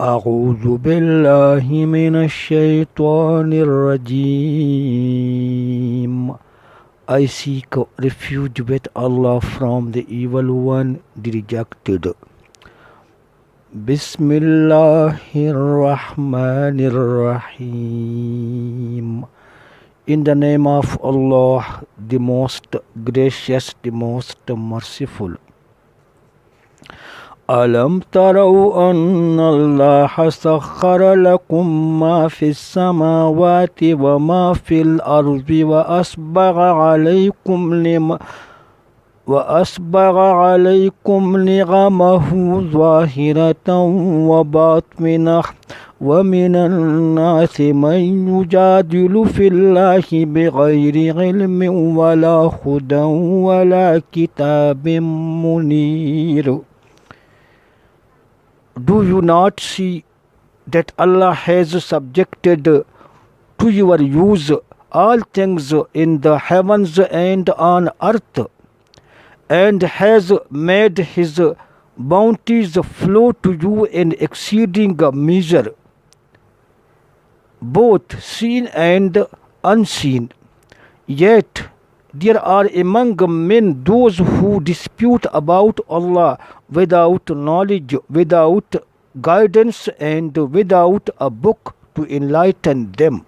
أعوذ بالله من الشيطان الرجيم. I seek refuge with Allah from the evil one, the rejected. Bismillahir Rahmanir Rahim. In the name of Allah, the most gracious, the most merciful. ألم تروا أن الله سخر لكم ما في السماوات وما في الأرض وأسبغ عليكم نعمه ظاهرة وباطنة ومن الناس من يجادل في الله بغير علم ولا هدى ولا كتاب منير. Do you not see that Allah has subjected to your use all things in the heavens and on earth, and has made His bounties flow to you in exceeding measure, both seen and unseen? Yet there are among men those who dispute about Allah without knowledge, without guidance, and without a book to enlighten them.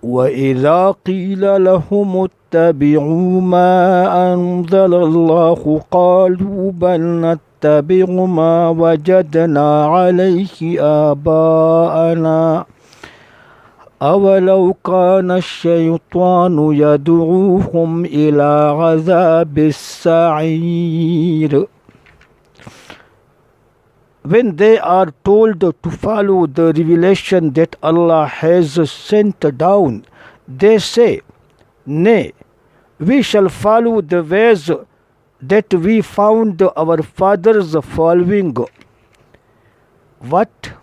وَإِذَا قِيلَ لَهُمُ اتَّبِعُوا مَا أَنزَلَ اللَّهُ قَالُوا بَلْ نَتَّبِعُ مَا وَجَدْنَا عَلَيْهِ آبَاءَنَا أولو كان الشيطان يدعوهم إلى عذاب السعير. When they are told to follow the revelation that Allah has sent down, they say, "Nay, we shall follow the ways that we found our fathers following." What?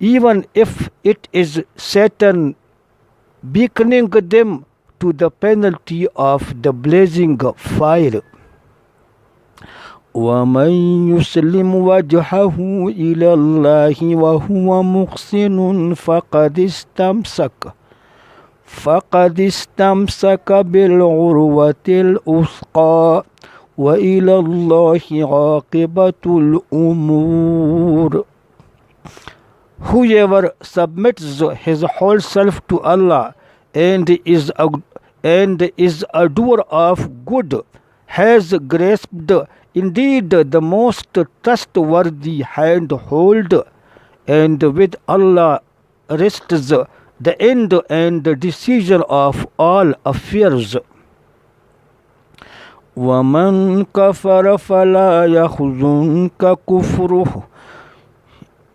Even if it is Satan beckoning them to the penalty of the blazing fire. وَمَنْ يُسْلِمْ وَجْهَهُ إِلَى اللَّهِ وَهُوَ مُحْسِنٌ فقد استمسك بالعروة الوثقى وإلى الله عاقبة الأمور. Whoever submits his whole self to Allah and is a doer of good has grasped indeed the most trustworthy handhold, and with Allah rests the end and decision of all affairs. وَمَنْ كَفَرَ فَلَا يَحْزُنْكَ كُفْرُهُ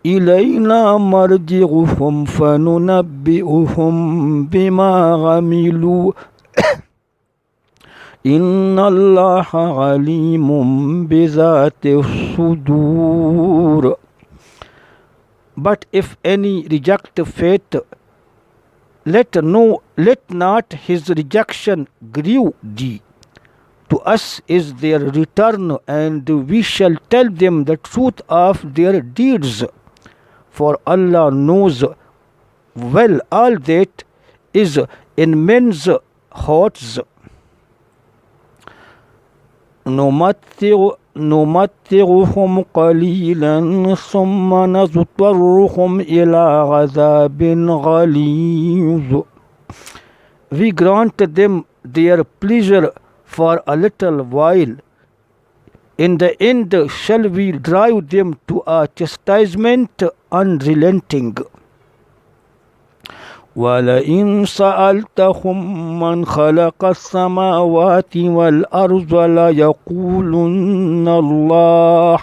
إِلَيْنَا مَرْجِعُهُمْ فَنُنَبِّئُهُم بِمَا عَمِلُوا إِنَّ اللَّهَ عَلِيمٌ بِذَاتِ الصُّدُورِ. But if any reject faith, let not his rejection grieve thee. To us is their return, and we shall tell them the truth of their deeds. For Allah knows well all that is in men's hearts. نُمَتِّعُهُمْ قَلِيلًا ثُمَّ نَضْطَرُّهُمْ إِلَى عَذَابٍ غَلِيظٍ. We grant them their pleasure for a little while. In the end shall we drive them to a chastisement unrelenting. وَلَئِنْ سَأَلْتَهُمْ مَنْ خَلَقَ السَّمَاوَاتِ وَالْأَرْضَ لَيَقُولُنَّ اللَّهُ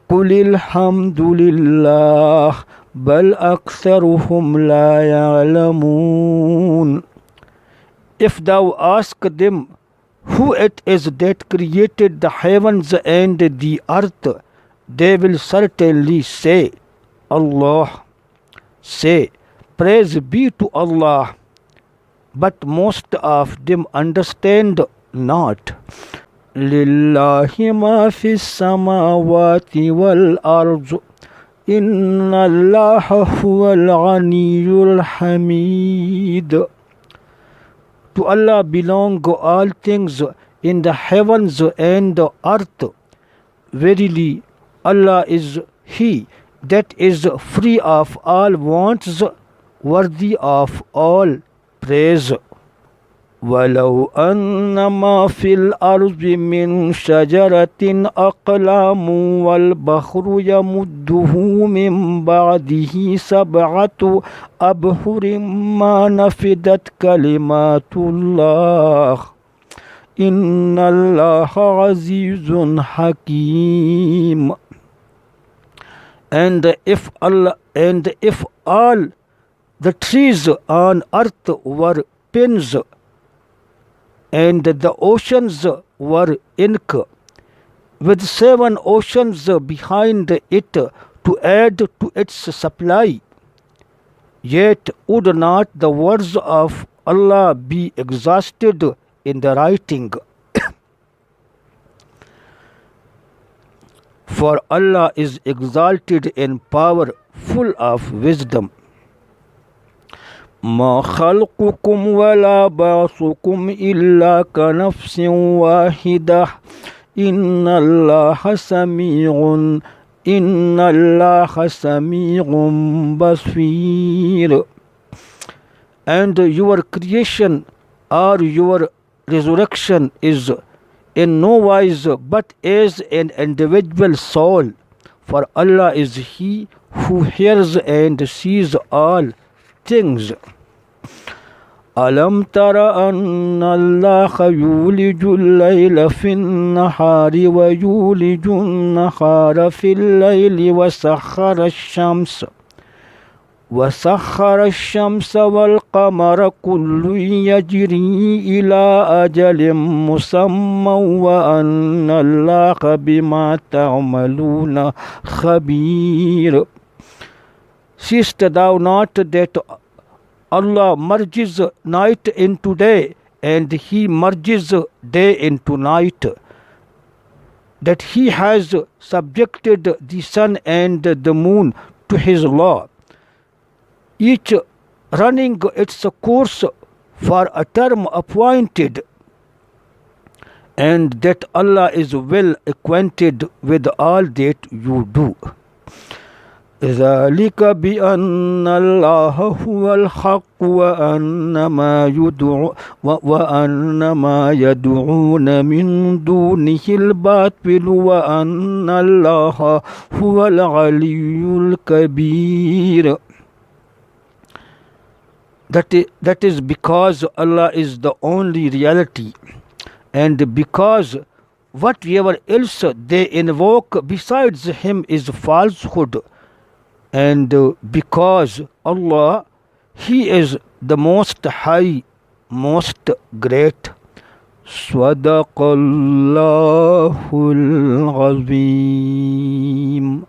قُلِ الْحَمْدُ لِلَّهِ بَلْ أَكْثَرُهُمْ لَا يَعْلَمُونَ. If thou ask them, who it is that created the heavens and the earth, they will certainly say, Allah. Say, praise be to Allah, but most of them understand not. Lillahi ma fi samawati wal ardu. Inna Allaha huwal ghaniyyul hamid. To Allah belong all things in the heavens and the earth. Verily, Allah is He that is free of all wants, worthy of all praise. ولو أن ما في الأرض من شجرة أقلام والبحر يمده من بعده سبعة أبحر ما نفدت كلمات الله إن الله عزيز حكيم. And if all the trees on earth were pens, and the oceans were ink, with 7 oceans behind it to add to its supply, yet would not the words of Allah be exhausted in the writing. For Allah is exalted in power, full of wisdom. ما خلقكم ولا بعثكم إلا كنفس واحدة إن الله سميع بصير. And your creation or your resurrection is in no wise but as an individual soul, for Allah is He who hears and sees all things. ألم تر أن الله يولج الليل في النهار ويولج النهار في الليل وسخر الشمس والقمر كل يجري إلى أجل مسمى وأن الله بما تعملون خبير. Seest thou not that Allah merges night into day, and He merges day into night, that He has subjected the sun and the moon to His law, each running its course for a term appointed, and that Allah is well acquainted with all that you do. ذلك بأن الله هو الحق وأن ما يدعون من دونه الباطل وأن الله هو العلي الكبير. That is because Allah is the only reality, and because whatever else they invoke besides Him is falsehood, and because Allah, He is the most high, most great. Sadaqallahul Azim.